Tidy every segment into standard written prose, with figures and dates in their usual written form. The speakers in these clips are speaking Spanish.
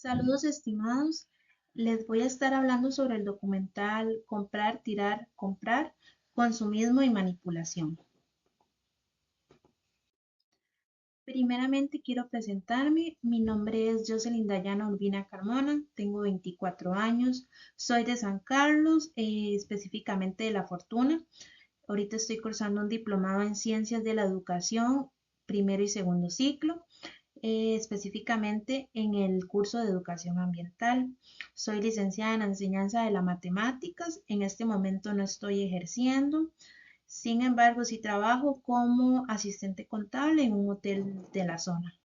Saludos estimados, les voy a estar hablando sobre el documental Comprar, Tirar, Comprar, Consumismo y Manipulación. Primeramente quiero presentarme, mi nombre es Jocelyn Dayana Urbina Carmona, tengo 24 años, soy de San Carlos, específicamente de La Fortuna. Ahorita estoy cursando un diplomado en Ciencias de la Educación, primero y segundo ciclo. Específicamente en el curso de educación ambiental. Soy licenciada en la enseñanza de las matemáticas. En este momento no estoy ejerciendo. Sin embargo, sí trabajo como asistente contable en un hotel de la zona.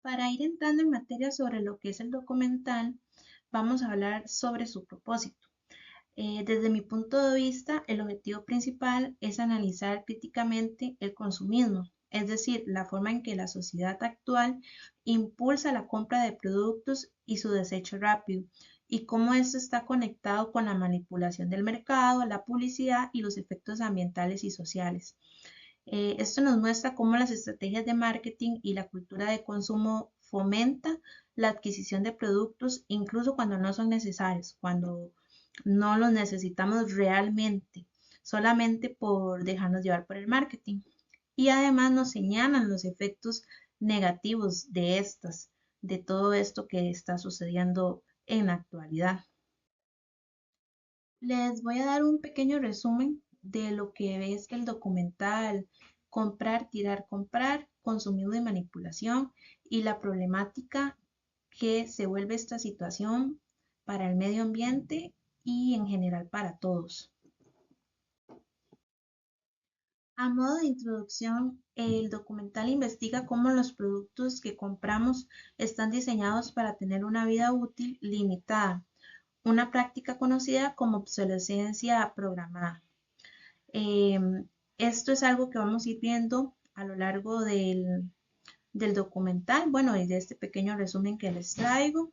Para ir entrando en materia sobre lo que es el documental, vamos a hablar sobre su propósito. Desde mi punto de vista, el objetivo principal es analizar críticamente el consumismo, es decir, la forma en que la sociedad actual impulsa la compra de productos y su desecho rápido, y cómo esto está conectado con la manipulación del mercado, la publicidad y los efectos ambientales y sociales. Esto nos muestra cómo las estrategias de marketing y la cultura de consumo fomenta la adquisición de productos incluso cuando no son necesarios, cuando no los necesitamos realmente, solamente por dejarnos llevar por el marketing. Y además nos señalan los efectos negativos de todo esto que está sucediendo en la actualidad. Les voy a dar un pequeño resumen de lo que es el documental Comprar, Tirar, Comprar, Consumismo y Manipulación y la problemática que se vuelve esta situación para el medio ambiente y en general para todos. A modo de introducción, el documental investiga cómo los productos que compramos están diseñados para tener una vida útil limitada, una práctica conocida como obsolescencia programada. Esto es algo que vamos a ir viendo a lo largo del documental, bueno, y de este pequeño resumen que les traigo.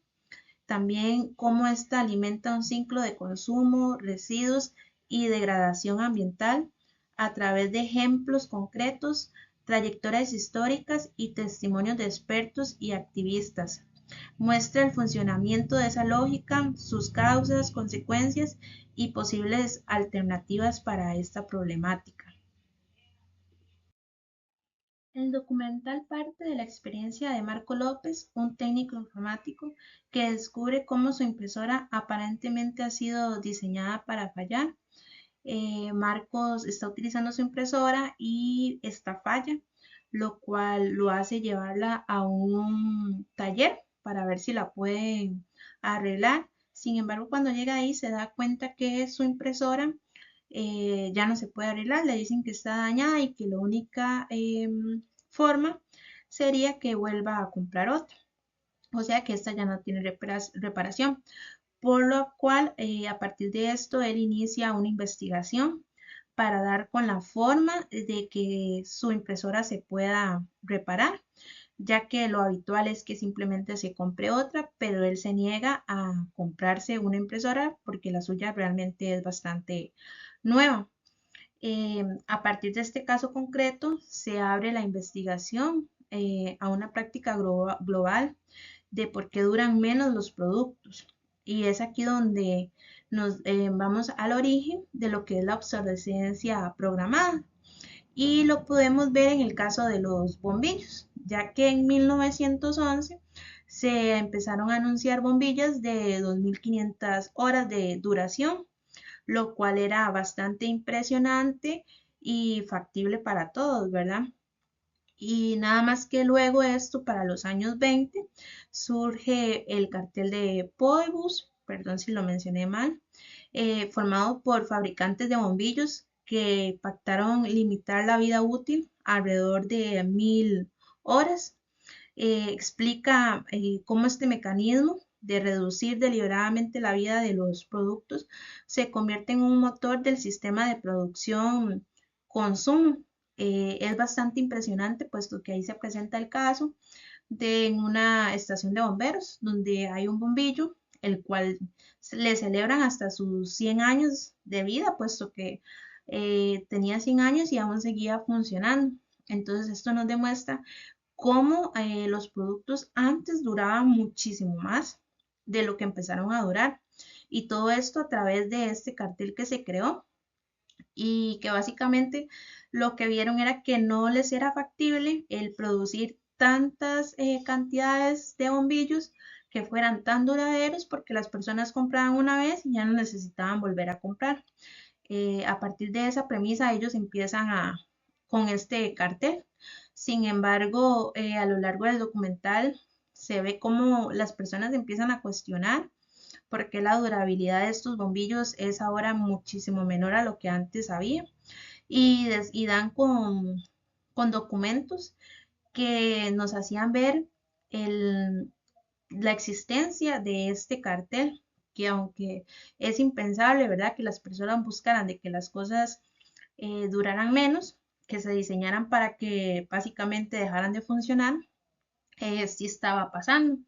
También cómo esta alimenta un ciclo de consumo, residuos y degradación ambiental a través de ejemplos concretos, trayectorias históricas y testimonios de expertos y activistas. Muestra el funcionamiento de esa lógica, sus causas, consecuencias y posibles alternativas para esta problemática. El documental parte de la experiencia de Marco López, un técnico informático que descubre cómo su impresora aparentemente ha sido diseñada para fallar. Marcos está utilizando su impresora y esta falla, lo cual lo hace llevarla a un taller para ver si la pueden arreglar. Sin embargo, cuando llega ahí se da cuenta que su impresora ya no se puede arreglar, le dicen que está dañada y que la única forma sería que vuelva a comprar otra, o sea que esta ya no tiene reparación, por lo cual a partir de esto él inicia una investigación para dar con la forma de que su impresora se pueda reparar, ya que lo habitual es que simplemente se compre otra, pero él se niega a comprarse una impresora porque la suya realmente es bastante nueva. A partir de este caso concreto, se abre la investigación a una práctica global de por qué duran menos los productos. Y es aquí donde nos vamos al origen de lo que es la obsolescencia programada. Y lo podemos ver en el caso de los bombillos, ya que en 1911 se empezaron a anunciar bombillas de 2500 horas de duración, lo cual era bastante impresionante y factible para todos, ¿verdad? Y nada más que luego esto, para los años 20, surge el cartel de Poibus, perdón si lo mencioné mal, formado por fabricantes de bombillos que pactaron limitar la vida útil alrededor de 1000 horas. Explica cómo este mecanismo de reducir deliberadamente la vida de los productos se convierte en un motor del sistema de producción-consumo. Es bastante impresionante, puesto que ahí se presenta el caso de una estación de bomberos, donde hay un bombillo, el cual le celebran hasta sus 100 años de vida, puesto que tenía 100 años y aún seguía funcionando. Entonces esto nos demuestra cómo los productos antes duraban muchísimo más de lo que empezaron a durar. Y todo esto a través de este cartel que se creó y que básicamente lo que vieron era que no les era factible el producir tantas cantidades de bombillos que fueran tan duraderos porque las personas compraban una vez y ya no necesitaban volver a comprar. A partir de esa premisa ellos empiezan con este cartel. Sin embargo, a lo largo del documental se ve cómo las personas empiezan a cuestionar por qué la durabilidad de estos bombillos es ahora muchísimo menor a lo que antes había y dan con documentos que nos hacían ver el, la existencia de este cartel, que aunque es impensable, ¿verdad?, que las personas buscaran de que las cosas duraran menos, que se diseñaran para que básicamente dejaran de funcionar, sí estaba pasando,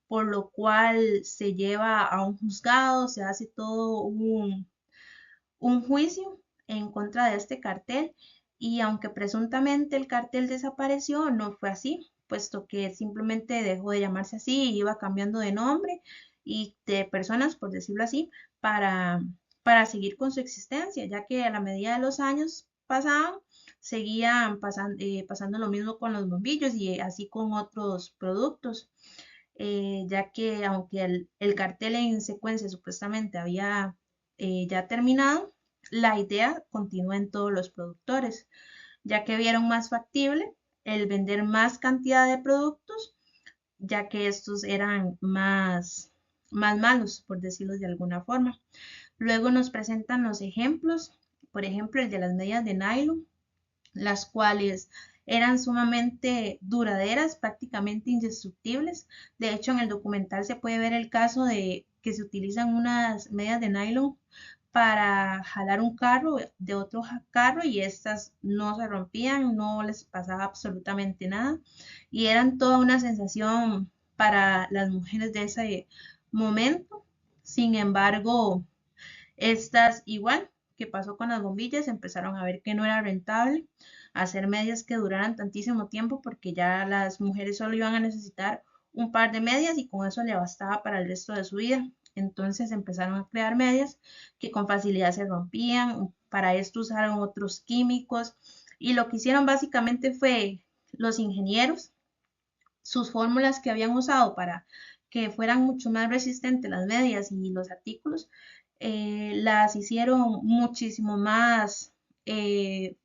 por lo cual se lleva a un juzgado, se hace todo un juicio en contra de este cartel y aunque presuntamente el cartel desapareció, no fue así, puesto que simplemente dejó de llamarse así y iba cambiando de nombre y de personas, por decirlo así, para, para seguir con su existencia, ya que a la medida de los años pasaban, seguían pasando lo mismo con los bombillos y así con otros productos, ya que aunque el cartel en secuencia supuestamente había ya terminado, la idea continúa en todos los productores, ya que vieron más factible el vender más cantidad de productos, ya que estos eran más malos, por decirlo de alguna forma. Luego nos presentan los ejemplos, por ejemplo, el de las medias de nylon, las cuales eran sumamente duraderas, prácticamente indestructibles. De hecho, en el documental se puede ver el caso de que se utilizan unas medias de nylon para jalar un carro de otro carro y estas no se rompían, no les pasaba absolutamente nada y eran toda una sensación para las mujeres de ese momento. Sin embargo, estas igual que pasó con las bombillas, empezaron a ver que no era rentable hacer medias que duraran tantísimo tiempo porque ya las mujeres solo iban a necesitar un par de medias y con eso le bastaba para el resto de su vida. Entonces empezaron a crear medias que con facilidad se rompían. Para esto usaron otros químicos y lo que hicieron básicamente fue los ingenieros, sus fórmulas que habían usado para que fueran mucho más resistentes las medias y los artículos, las hicieron muchísimo más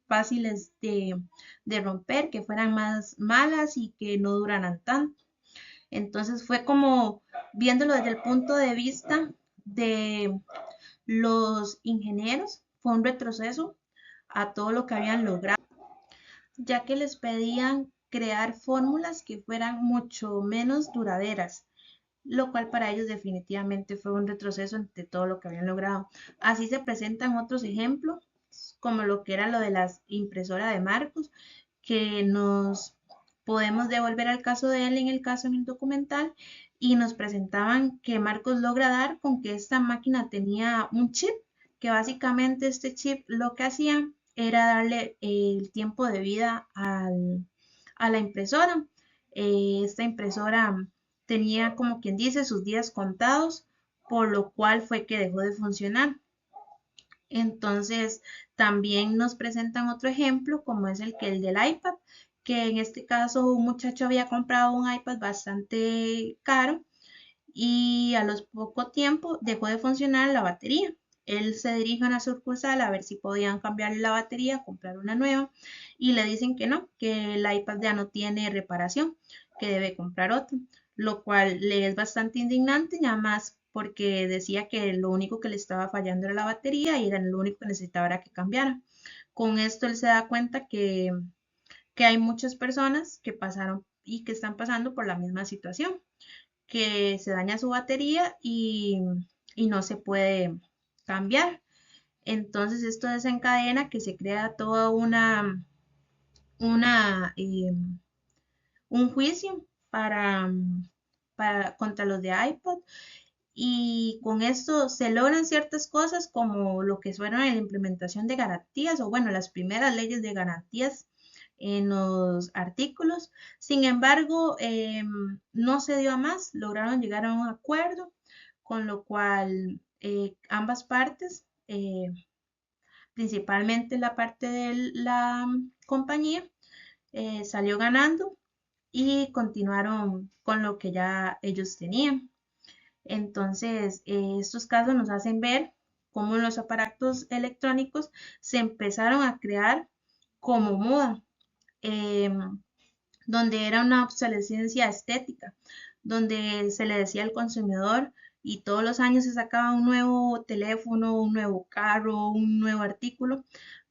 fáciles de romper, que fueran más malas y que no duraran tanto. Entonces fue como viéndolo desde el punto de vista de los ingenieros, fue un retroceso a todo lo que habían logrado, ya que les pedían crear fórmulas que fueran mucho menos duraderas, lo cual para ellos definitivamente fue un retroceso ante todo lo que habían logrado. Así se presentan otros ejemplos, como lo que era lo de las impresoras de Marcos, que nos podemos devolver al caso de él en el caso en el documental y nos presentaban que Marcos logra dar con que esta máquina tenía un chip, que básicamente este chip lo que hacía era darle el tiempo de vida a la impresora. Esta impresora tenía, como quien dice, sus días contados, por lo cual fue que dejó de funcionar. Entonces, también nos presentan otro ejemplo, como es el del iPad, que en este caso un muchacho había comprado un iPad bastante caro y a los poco tiempo dejó de funcionar la batería. Él se dirige a una sucursal a ver si podían cambiarle la batería, comprar una nueva y le dicen que no, que el iPad ya no tiene reparación, que debe comprar otro, lo cual le es bastante indignante, nada más porque decía que lo único que le estaba fallando era la batería y era lo único que necesitaba era que cambiara. Con esto él se da cuenta que hay muchas personas que pasaron y que están pasando por la misma situación, que se daña su batería y no se puede cambiar. Entonces esto desencadena que se crea toda una un juicio contra los de iPod y con esto se logran ciertas cosas como lo que fueron la implementación de garantías o bueno, las primeras leyes de garantías en los artículos. Sin embargo, no se dio a más, lograron llegar a un acuerdo, con lo cual ambas partes, principalmente la parte de la compañía, salió ganando y continuaron con lo que ya ellos tenían. Entonces, estos casos nos hacen ver cómo los aparatos electrónicos se empezaron a crear como moda, em, donde era una obsolescencia estética, donde se le decía al consumidor y todos los años se sacaba un nuevo teléfono, un nuevo carro, un nuevo artículo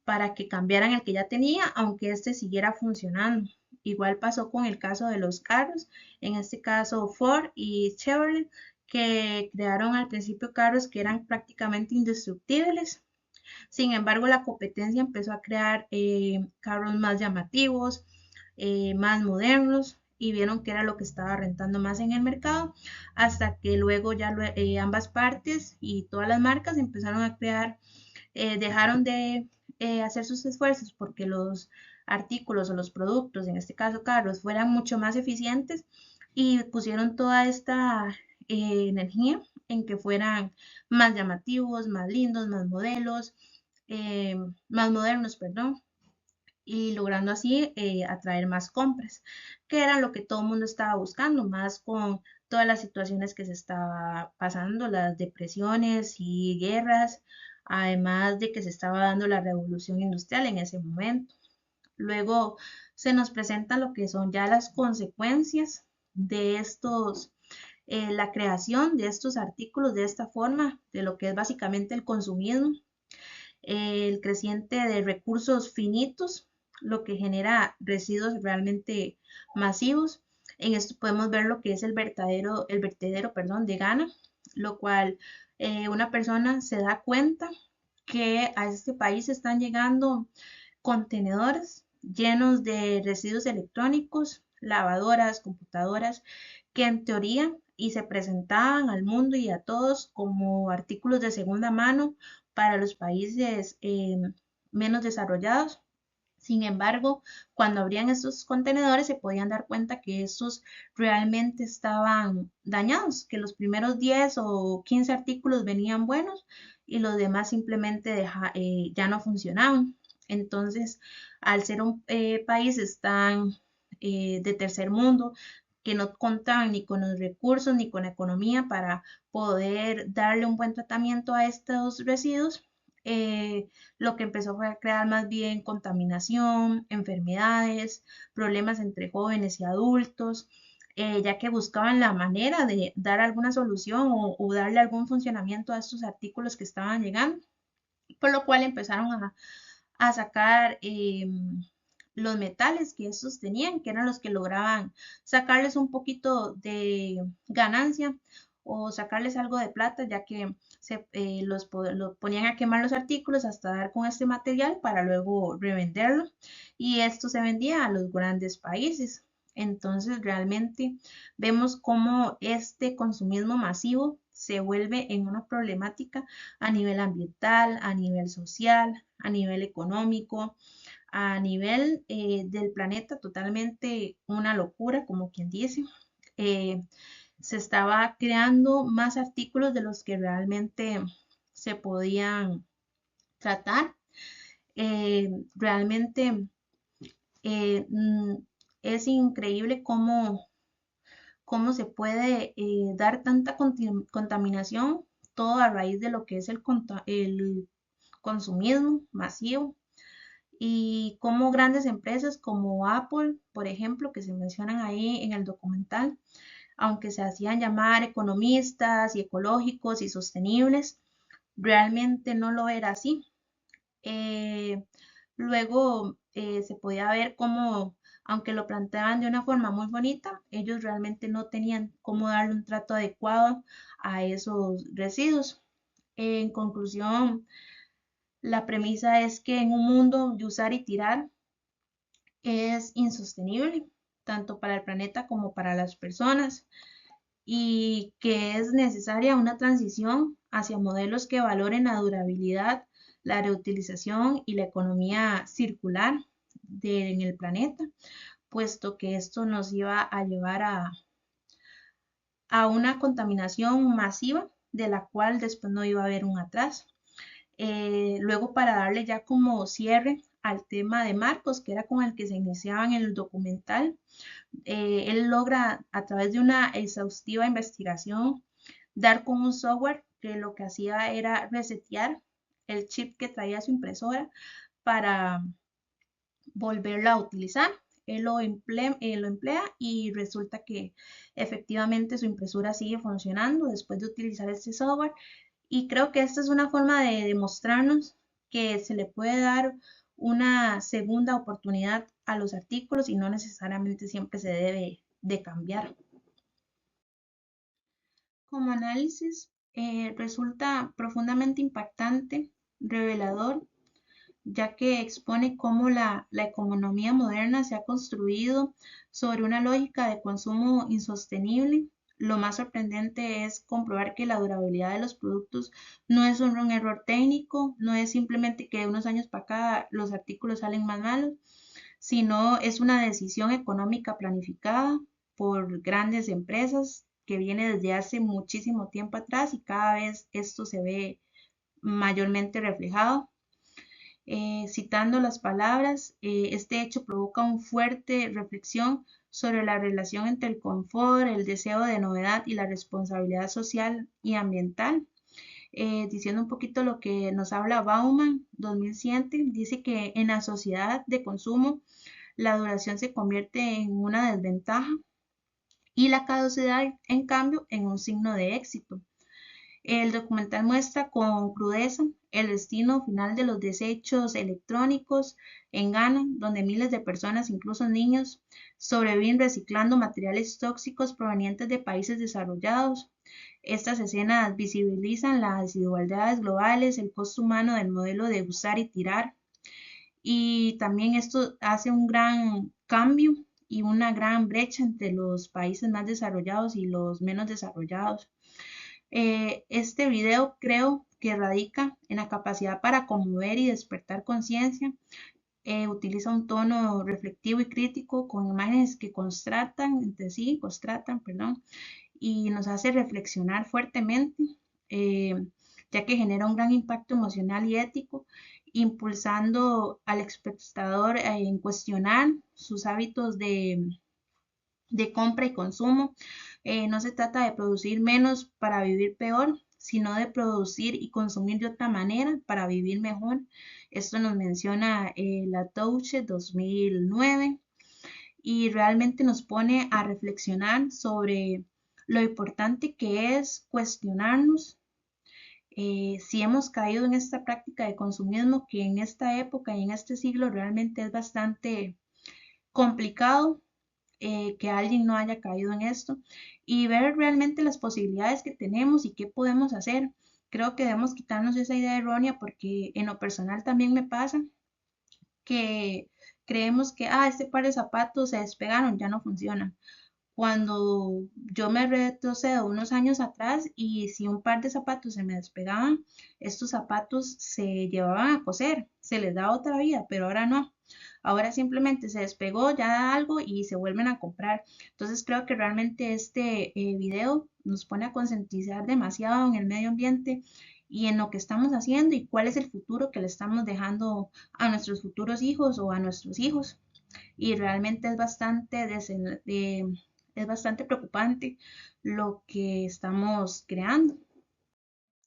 para que cambiaran el que ya tenía, aunque este siguiera funcionando. Igual pasó con el caso de los carros, en este caso Ford y Chevrolet, que crearon al principio carros que eran prácticamente indestructibles. Sin embargo, la competencia empezó a crear carros más llamativos, más modernos, y vieron que era lo que estaba rentando más en el mercado, hasta que luego ya ambas partes y todas las marcas empezaron a crear, dejaron de hacer sus esfuerzos porque los artículos o los productos, en este caso carros, fueran mucho más eficientes, y pusieron toda esta energía en que fueran más llamativos, más lindos, más modelos, eh, más modernos, perdón, y logrando así atraer más compras, que era lo que todo el mundo estaba buscando, más con todas las situaciones que se estaba pasando, las depresiones y guerras, además de que se estaba dando la revolución industrial en ese momento. Luego se nos presentan lo que son ya las consecuencias de estos, la creación de estos artículos de esta forma, de lo que es básicamente el consumismo, el creciente de recursos finitos, lo que genera residuos realmente masivos. En esto podemos ver lo que es el vertedero, perdón, de Ghana, lo cual una persona se da cuenta que a este país están llegando contenedores llenos de residuos electrónicos, lavadoras, computadoras, que en teoría y se presentaban al mundo y a todos como artículos de segunda mano para los países menos desarrollados. Sin embargo, cuando abrían estos contenedores se podían dar cuenta que estos realmente estaban dañados, que los primeros 10 o 15 artículos venían buenos y los demás simplemente ya no funcionaban. Entonces, al ser un países tan de tercer mundo, que no contaban ni con los recursos ni con la economía para poder darle un buen tratamiento a estos residuos, lo que empezó fue a crear más bien contaminación, enfermedades, problemas entre jóvenes y adultos, ya que buscaban la manera de dar alguna solución o darle algún funcionamiento a estos artículos que estaban llegando, por lo cual empezaron a sacar los metales que estos tenían, que eran los que lograban sacarles un poquito de ganancia o sacarles algo de plata, ya que lo ponían a quemar los artículos hasta dar con este material para luego revenderlo, y esto se vendía a los grandes países. Entonces realmente vemos cómo este consumismo masivo se vuelve en una problemática a nivel ambiental, a nivel social, a nivel económico, a nivel del planeta, totalmente una locura, como quien dice. Eh, Se estaba creando más artículos de los que realmente se podían tratar. Realmente eh, mm, es increíble cómo se puede dar tanta contaminación, todo a raíz de lo que es el consumismo masivo, y cómo grandes empresas como Apple, por ejemplo, que se mencionan ahí en el documental, aunque se hacían llamar economistas y ecológicos y sostenibles, realmente no lo era así. Eh, Luego se podía ver cómo, aunque lo planteaban de una forma muy bonita, ellos realmente no tenían cómo darle un trato adecuado a esos residuos. En conclusión, la premisa es que en un mundo de usar y tirar es insostenible, tanto para el planeta como para las personas, y que es necesaria una transición hacia modelos que valoren la durabilidad, la reutilización y la economía circular, en el planeta, puesto que esto nos iba a llevar a una contaminación masiva de la cual después no iba a haber un atrás. Luego, para darle ya como cierre al tema de Marcos, que era con el que se iniciaba en el documental, él logra a través de una exhaustiva investigación dar con un software que lo que hacía era resetear el chip que traía su impresora para volverla a utilizar. Él lo emplea y resulta que efectivamente su impresora sigue funcionando después de utilizar este software. Y creo que esta es una forma de demostrarnos que se le puede dar una segunda oportunidad a los artículos y no necesariamente siempre se debe de cambiar. Como análisis, resulta profundamente impactante, revelador, ya que expone cómo la economía moderna se ha construido sobre una lógica de consumo insostenible. Lo más sorprendente es comprobar que la durabilidad de los productos no es un error técnico, no es simplemente que de unos años para acá los artículos salen más malos, sino es una decisión económica planificada por grandes empresas que viene desde hace muchísimo tiempo atrás y cada vez esto se ve mayormente reflejado. Citando las palabras, este hecho provoca una fuerte reflexión sobre la relación entre el confort, el deseo de novedad y la responsabilidad social y ambiental. Diciendo un poquito lo que nos habla Bauman 2100, dice que en la sociedad de consumo la duración se convierte en una desventaja y la caducidad, en cambio, en un signo de éxito. El documental muestra con crudeza el destino final de los desechos electrónicos en Ghana, donde miles de personas, incluso niños, sobreviven reciclando materiales tóxicos provenientes de países desarrollados. Estas escenas visibilizan las desigualdades globales, el costo humano del modelo de usar y tirar, y también esto hace un gran cambio y una gran brecha entre los países más desarrollados y los menos desarrollados. Este video creo que radica en la capacidad para conmover y despertar conciencia. Utiliza un tono reflectivo y crítico con imágenes que contrastan, perdón, y nos hace reflexionar fuertemente, eh, ya que genera un gran impacto emocional y ético, impulsando al espectador en cuestionar sus hábitos de compra y consumo. No se trata de producir menos para vivir peor, sino de producir y consumir de otra manera para vivir mejor. Esto nos menciona la Touche 2009 y realmente nos pone a reflexionar sobre lo importante que es cuestionarnos si hemos caído en esta práctica de consumismo que en esta época y en este siglo realmente es bastante complicado, que alguien no haya caído en esto y ver realmente las posibilidades que tenemos y qué podemos hacer. Creo que debemos quitarnos esa idea errónea porque en lo personal también me pasa que creemos que este par de zapatos se despegaron, ya no funcionan. Cuando yo me retrocedo unos años atrás y si un par de zapatos se me despegaban, estos zapatos se llevaban a coser, se les da otra vida, pero ahora no. Ahora simplemente se despegó ya algo y se vuelven a comprar. Entonces creo que realmente este video nos pone a concientizar demasiado en el medio ambiente y en lo que estamos haciendo y cuál es el futuro que le estamos dejando a nuestros futuros hijos o a nuestros hijos. Y realmente es bastante preocupante lo que estamos creando.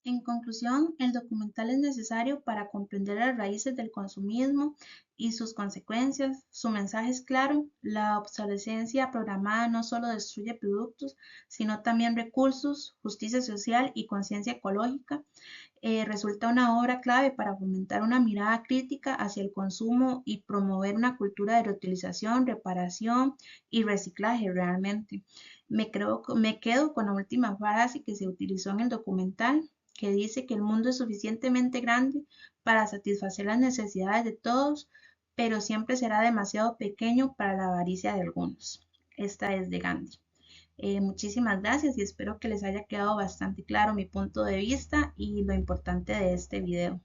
En conclusión, el documental es necesario para comprender las raíces del consumismo y sus consecuencias. Su mensaje es claro: la obsolescencia programada no solo destruye productos, sino también recursos, justicia social y conciencia ecológica. Resulta una obra clave para fomentar una mirada crítica hacia el consumo y promover una cultura de reutilización, reparación y reciclaje realmente. Me quedo con la última frase que se utilizó en el documental, que dice que el mundo es suficientemente grande para satisfacer las necesidades de todos, pero siempre será demasiado pequeño para la avaricia de algunos. Esta es de Gandhi. Muchísimas gracias y espero que les haya quedado bastante claro mi punto de vista y lo importante de este video.